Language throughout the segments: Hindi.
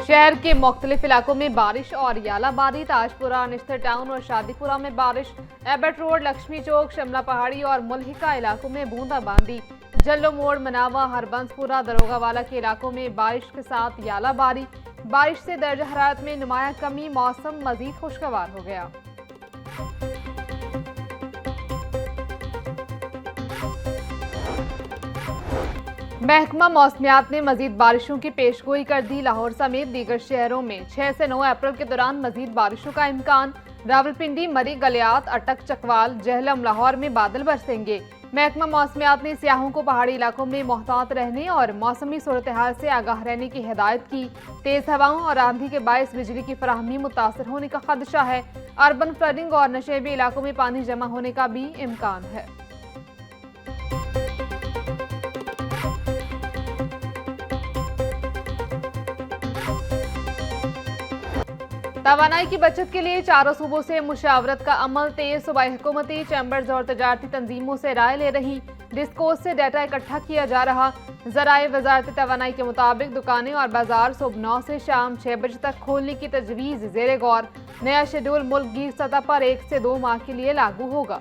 शहर के मुख्तलिफ इलाकों में बारिश और यालाबारी। ताजपुरा, निश्तर टाउन और शादीपुरा में बारिश। एबट रोड, लक्ष्मी चौक, शिमला पहाड़ी और मुल्हिका इलाकों में बूंदाबांदी। जल्लो मोड़, मनावा, हरबंसपुरा, दरोगावाला के इलाकों में बारिश के साथ यालाबारी। बारिश से दर्जा हरारत में नुमाया कमी, मौसम मजीद खुशगवार हो गया। महकमा मौसमियात ने मजीद बारिशों की पेशगोई कर दी। लाहौर समेत दीगर शहरों में 6 से 9 अप्रैल के दौरान मजीद बारिशों का इम्कान। रावलपिंडी, मरी, गलियात, अटक, चकवाल, जहलम, लाहौर में बादल बरसेंगे। महकमा मौसमियात ने सियाहों को पहाड़ी इलाकों में मोहतात रहने और मौसमी सूरत हाल से आगाह रहने की हिदायत की। तेज हवाओं और आंधी के बायस बिजली की फराहमी मुतासर होने का खदशा है। अर्बन फ्लडिंग और नशेबी इलाकों में पानी जमा होने का भी इम्कान है। तवानाई की बचत के लिए चारों सूबों से मुशावरत का अमल तेज। सूबाई हुकूमती चैम्बर्स और तजारती तंजीमों से राय ले रही। डिस्कोर्स से डाटा इकट्ठा किया जा रहा। ज़राए वजारत तवानाई के मुताबिक दुकानें और बाजार सुबह 9 से शाम 6 बजे तक खोलने की तजवीज़ ज़ेरे गौर। नया शेड्यूल मुल्क की सतह पर 1 से 2 माह के लिए लागू होगा।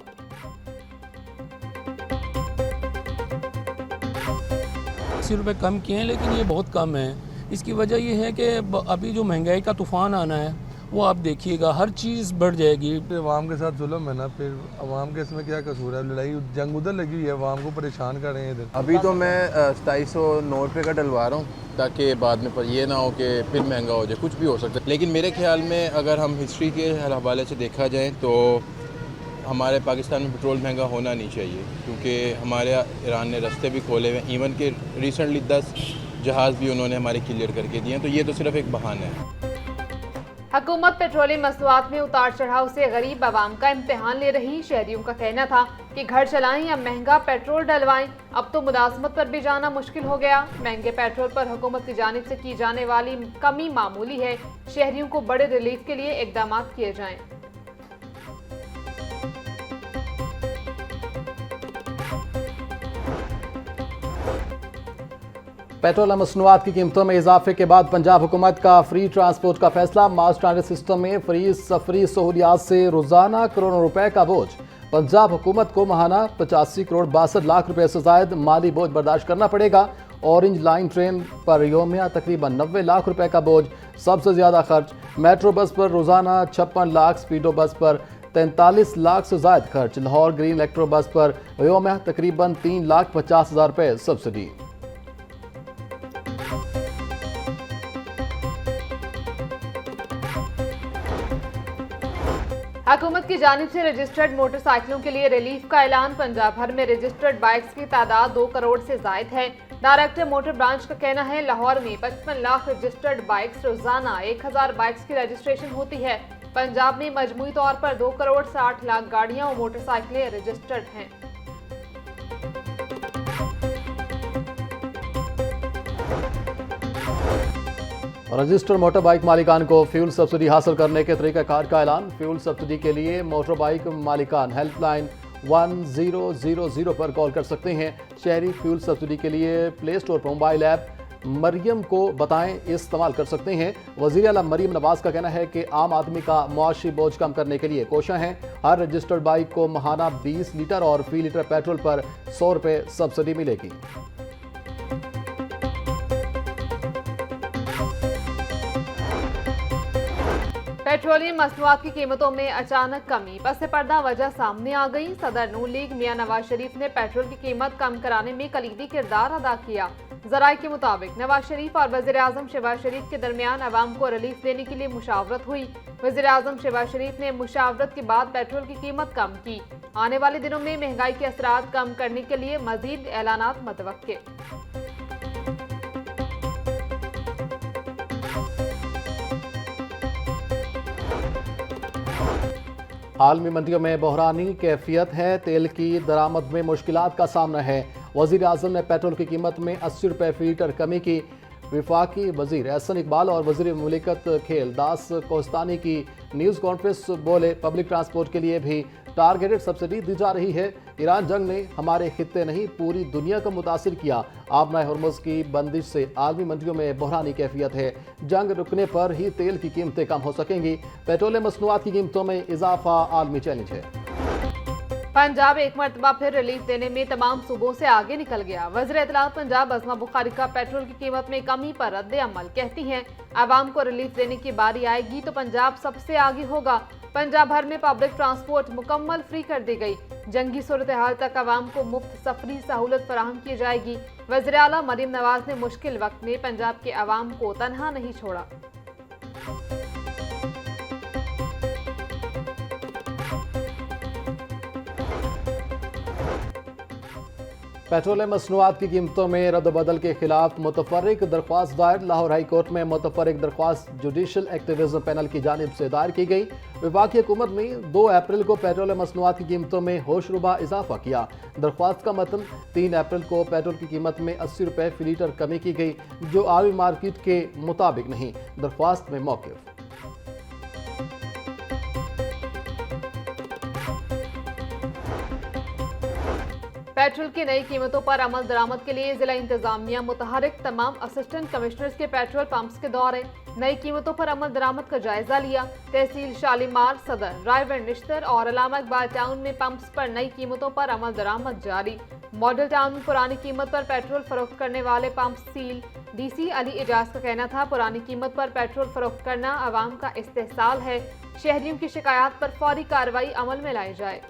80 रुपये कम किए हैं, लेकिन ये बहुत कम है। इसकी वजह ये है कि अभी जो महंगाई का तूफ़ान आना है वो आप देखिएगा, हर चीज़ बढ़ जाएगी। अवाम के साथ जुल्म है ना, फिर अवाम के इसमें क्या कसूर है? लड़ाई जंग उधर लगी हुई है, अवाम को परेशान कर रहे हैं इधर। अभी तो मैं 2790 रुपये का डलवा रहा हूँ ताकि बाद में पर ये ना हो कि फिर महंगा हो जाए, कुछ भी हो सकता है। लेकिन मेरे ख्याल में अगर हम हिस्ट्री के हवाले से देखा जाए तो हमारे पाकिस्तान में पेट्रोल महंगा होना नहीं चाहिए, क्योंकि हमारे ईरान ने रास्ते भी खोले हुए हैं। इवन के रिसेंटली 10 जहाज़ भी उन्होंने हमारे क्लियर करके दिए हैं, तो ये तो सिर्फ एक बहाना है। हुकूमत पेट्रोलियम मसनूआत में उतार चढ़ाव से गरीब आवाम का इम्तिहान ले रही। शहरियों का कहना था कि घर चलाएं या महंगा पेट्रोल डलवाएं, अब तो मुलाजमत पर भी जाना मुश्किल हो गया। महंगे पेट्रोल पर हुकूमत की जानिब से की जाने वाली कमी मामूली है। शहरियों को बड़े रिलीफ के लिए इकदाम किए जाएं। पेट्रोल और मसनूआत की कीमतों में इजाफे के बाद पंजाब हुकूमत का फ्री ट्रांसपोर्ट का फैसला। मास ट्रांजिट सिस्टम में फ्री सफरी सहूलियात से रोजाना करोड़ों रुपए का बोझ। पंजाब हुकूमत को माहाना 85 करोड़ 62 लाख रुपए से जायद माली बोझ बर्दाश्त करना पड़ेगा। ऑरेंज लाइन ट्रेन पर योमिया तकरीबन 90 लाख रुपए का बोझ। सबसे ज्यादा खर्च मेट्रो बस पर रोजाना 56 लाख, स्पीडो बस पर 43 लाख से जायद खर्च। लाहौर ग्रीन इलेक्ट्रो बस पर योमिया तकरीबन 3,50,000 रुपए सब्सिडी। हुकूमत की जानिब से रजिस्टर्ड मोटरसाइकिलों के लिए रिलीफ का ऐलान। पंजाब भर में रजिस्टर्ड बाइक्स की तादाद 2 करोड़ से जायद है। डायरेक्टर मोटर ब्रांच का कहना है लाहौर में 55 लाख रजिस्टर्ड बाइक्स, रोजाना 1000 बाइक्स की रजिस्ट्रेशन होती है। पंजाब में मजमूई तौर पर 2 करोड़ 60 लाख गाड़ियां और मोटरसाइकिलें रजिस्टर्ड हैं। रजिस्टर्ड मोटर बाइक मालिकान को फ्यूल सब्सिडी हासिल करने के तरीक़ाकार का ऐलान। फ्यूल सब्सिडी के लिए मोटर बाइक मालिकान हेल्पलाइन 1000 पर कॉल कर सकते हैं। शहरी फ्यूल सब्सिडी के लिए प्ले स्टोर पर मोबाइल ऐप मरियम को बताएं इस्तेमाल कर सकते हैं। वज़ीर आला मरियम नवाज का कहना है कि आम आदमी का मुआशी बोझ कम करने के लिए कोशिश हैं। हर रजिस्टर्ड बाइक को माहाना 20 लीटर और फी लीटर पेट्रोल पर 100 रुपये सब्सिडी मिलेगी। पेट्रोलियम मसनूआत की कीमतों में अचानक कमी, पस पर्दा वजह सामने आ गई। सदर नून लीग मियां नवाज शरीफ ने पेट्रोल की कीमत कम कराने में कलीदी किरदार अदा किया। ज़राए के मुताबिक नवाज शरीफ और वज़ीर आज़म शहबाज शरीफ के दरमियान अवाम को रिलीफ देने के लिए मुशावरत हुई। वज़ीर आज़म शहबाज शरीफ ने मुशावरत के बाद पेट्रोल की कीमत कम की। आने वाले दिनों में महंगाई के असरात कम करने के लिए मज़ीद ऐलानात मुतवक्के। आलमी मंडियों में बहरानी कैफियत है। तेल की दरामद में मुश्किलात का सामना है। वज़ीर आज़म ने पेट्रोल की कीमत में 80 रुपये फी लीटर कमी की। विफाकी वजीर एहसन इकबाल और वजीर मुमलिकत खेल दास कोस्तानी की न्यूज़ कॉन्फ्रेंस बोले, पब्लिक ट्रांसपोर्ट के लिए भी टारगेटेड सब्सिडी दी जा रही है। ईरान जंग ने हमारे खित्ते नहीं पूरी दुनिया को मुतासिर किया। आबनाए हुर्मुज़ की बंदिश से आलमी मंडियों में बहरानी कैफियत है। जंग रुकने पर ही तेल की कीमतें कम हो सकेंगी। पेट्रोलियम मसनूआत की कीमतों में इजाफा आलमी चैलेंज है। पंजाब एक मरतबा फिर रिलीफ देने में तमाम सूबों से आगे निकल गया। वज़ीर इत्तलात पंजाब अज़मा बुखारी का पेट्रोल की कीमत में कमी पर रद्द अमल, कहती हैं आवाम को रिलीफ देने की बारी आएगी तो पंजाब सबसे आगे होगा। पंजाब भर में पब्लिक ट्रांसपोर्ट मुकम्मल फ्री कर दी गई। जंगी सूरत हाल तक आवाम को मुफ्त सफरी सहूलत फराहम की जाएगी। वज़ीर आला मरीम नवाज ने मुश्किल वक्त में पंजाब के आवाम को तनहा नहीं छोड़ा। पेट्रोलियम मसनूआत की कीमतों में रद्द-बदल के खिलाफ मुतफर्रिक दरख्वास्त दायर। लाहौर हाई कोर्ट में मुतफर्रिक दरख्वास्त जुडिशल एक्टिविज्म पैनल की जानिब से दायर की गई। वफाकी हुकूमत ने 2 अप्रैल को पेट्रोलियम मसनूआत की कीमतों में होशरुबा इजाफा किया। दरख्वास्त का मतन 3 अप्रैल को पेट्रोल की कीमत में 80 रुपये फी लीटर कमी की गई, जो आलमी मार्केट के मुताबिक नहीं। दरख्वास्त में मौक़िफ़ पेट्रोल की नई कीमतों पर अमल दरामद के लिए जिला इंतजामिया मुतहरिक। तमाम असिस्टेंट कमिश्नर्स के पेट्रोल पंप्स के दौरे, नई कीमतों पर अमल दरामद का जायजा लिया। तहसील शालीमार, सदर, रायगढ़, निश्तर और अलामा इकबाल टाउन में पंप्स पर नई कीमतों पर अमल दरामद जारी। मॉडल टाउन में पुरानी कीमत पर पेट्रोल फरोख्त करने वाले pump seal. DC Ali Aijaz का कहना था, पुरानी कीमत पर पेट्रोल फरोख्त करना आवाम का इस्तेहसाल है। शहरियों की शिकायत पर फौरी कार्रवाई अमल में लाई जाए।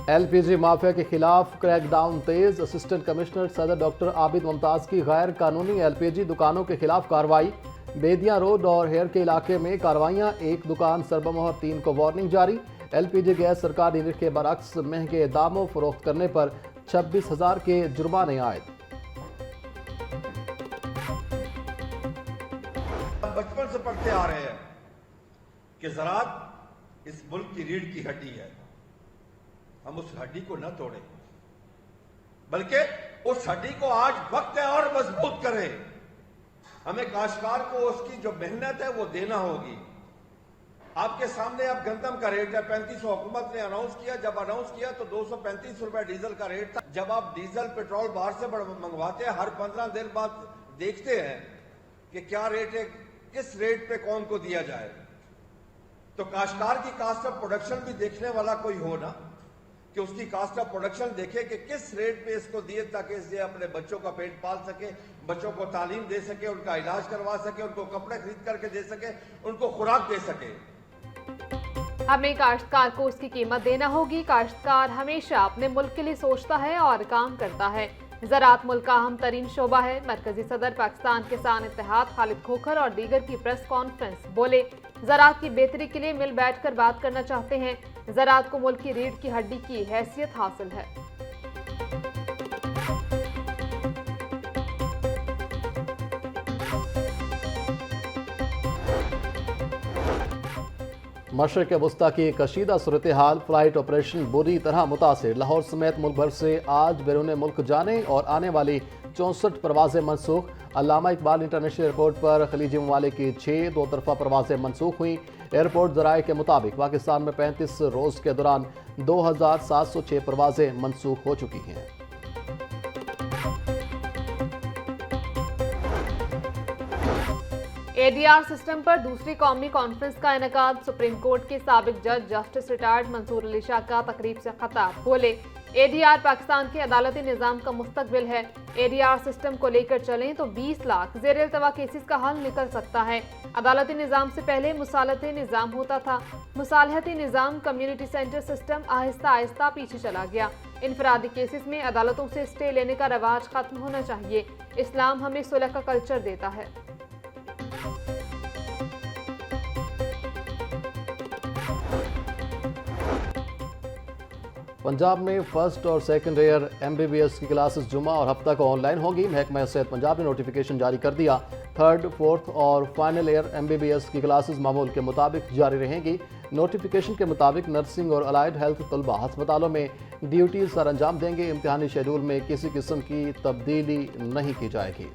LPG माफिया के खिलाफ क्रैकडाउन तेज। असिस्टेंट कमिश्नर सदर डॉक्टर आबिद मुमताज की गैर कानूनी LPG दुकानों के खिलाफ कार्रवाई। बेदिया रोड और हेयर के इलाके में कार्रवाइयाँ, 1 दुकान सरबमोहर, 3 को वार्निंग जारी। LPG गैस सरकारी रेट के बरक्स महंगे दामों फरोख्त करने पर 26,000 के जुर्माने आयद। बचपन से पढ़ते आ रहे हैं कि ज़राअत इस मुल्क की रीढ़ की हड्डी है। हम उस हड्डी को न तोड़ें, बल्कि उस हड्डी को आज वक्त है और मजबूत करें। हमें काश्तकार को उसकी जो मेहनत है वो देना होगी। आपके सामने अब गंदम का रेट है 3500। हुकूमत ने अनाउंस किया, जब अनाउंस किया तो 235 रुपए डीजल का रेट था। जब आप डीजल पेट्रोल बाहर से मंगवाते हैं, हर 15 दिन बाद देखते हैं कि क्या रेट है, किस रेट पे कौन को दिया जाए। तो काश्तकार की कास्ट ऑफ प्रोडक्शन भी देखने वाला कोई हो ना, कि उसकी कास्ट ऑफ प्रोडक्शन देखे कि किस रेट पे इसको दिए, ताकि इससे अपने बच्चों का पेट पाल सके, बच्चों को तालीम दे सके, उनका इलाज करवा सके, उनको कपड़े खरीद करके दे सके, उनको खुराक दे सके। हमें काश्तकार को उसकी कीमत देना होगी। काश्तकार हमेशा अपने मुल्क के लिए सोचता है और काम करता है। ज़राअत मुल्क का अहम तरीन शोबा है। मरकजी सदर पाकिस्तान किसान इत्तेहाद खालिद खोखर और दीगर की प्रेस कॉन्फ्रेंस बोले, ज़राअत की बेहतरी के लिए मिल बैठ कर बात करना चाहते हैं। ज़राअत को मुल्क की रीढ़ की हड्डी की हैसियत हासिल है। मशरक़ वस्ता की कशीदा सूरत हाल, फ्लाइट ऑपरेशन बुरी तरह मुतासिर। लाहौर समेत मुल्क भर से आज बैरून मुल्क जाने और आने वाली 64 परवाजें मनसूख। अल्लामा इकबाल इंटरनेशनल एयरपोर्ट पर खलीजी ममालिक की 6 दो तरफा परवाजें मनसूख हुई। एयरपोर्ट ज़राए के मुताबिक पाकिस्तान में 35 रोज़ के दौरान 2706 परवाजें मनसूख हो चुकी हैं। ADR सिस्टम पर दूसरी कौमी कॉन्फ्रेंस का इनेकाद। सुप्रीम कोर्ट के साबिक जज जस्टिस रिटायर्ड मंसूर अली शाह का तकरीब से खिताब। बोले, ADR पाकिस्तान के अदालती निज़ाम का मुस्तकबिल है। ADR सिस्टम को लेकर चलें तो 20 लाख ज़ेर इल्तवा केसेस का हल निकल सकता है। अदालती निज़ाम से पहले मुसालहती निज़ाम होता था। मुसालहती निज़ाम community centre system Aahista Aahista पीछे चला गया। इनफरादी केसेस में अदालतों से स्टे लेने का रवाज खत्म होना चाहिए। इस्लाम हमें सुलह का कल्चर देता है। पंजाब में फर्स्ट और सेकंड ईयर MBBS की क्लासेस जुमा और हफ्ता को ऑनलाइन होगी। महकमा सेहत पंजाब ने नोटिफिकेशन जारी कर दिया। थर्ड, फोर्थ और फाइनल ईयर MBBS की क्लासेस मामूल के मुताबिक जारी रहेंगी। नोटिफिकेशन के मुताबिक नर्सिंग और अलाइड हेल्थ तलबा अस्पतालों में ड्यूटी सर अंजाम देंगे। इम्तिहानी शेड्यूल में किसी किस्म की तब्दीली नहीं की जाएगी।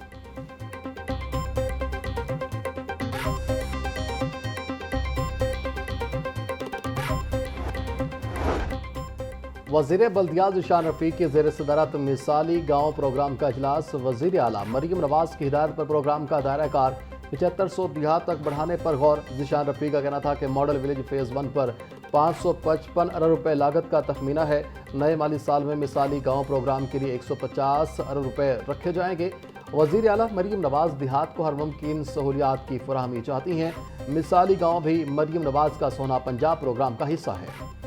वज़ीर बल्दियात ज़िशान रफ़ीक की ज़ेर सदारत मिसाली गाँव प्रोग्राम का इजलास। वज़ीर आला मरीम नवाज़ की हिदायत पर प्रोग्राम का दायरा कार 7500 देहात तक बढ़ाने पर गौर। ज़िशान रफ़ीक का कहना था कि मॉडल विलेज फ़ेज़ 1 पर 555 अरब रुपए लागत का तखमीना है। नए माली साल में मिसाली गाँव प्रोग्राम के लिए 150 अरब रुपए रखे जाएंगे। वज़ीर आला मरीम नवाज़ देहात को हर मुमकिन सहूलियात की फराहमी चाहती हैं। मिसाली गाँव भी मरीम नवाज़ का सोना पंजाब प्रोग्राम का हिस्सा है।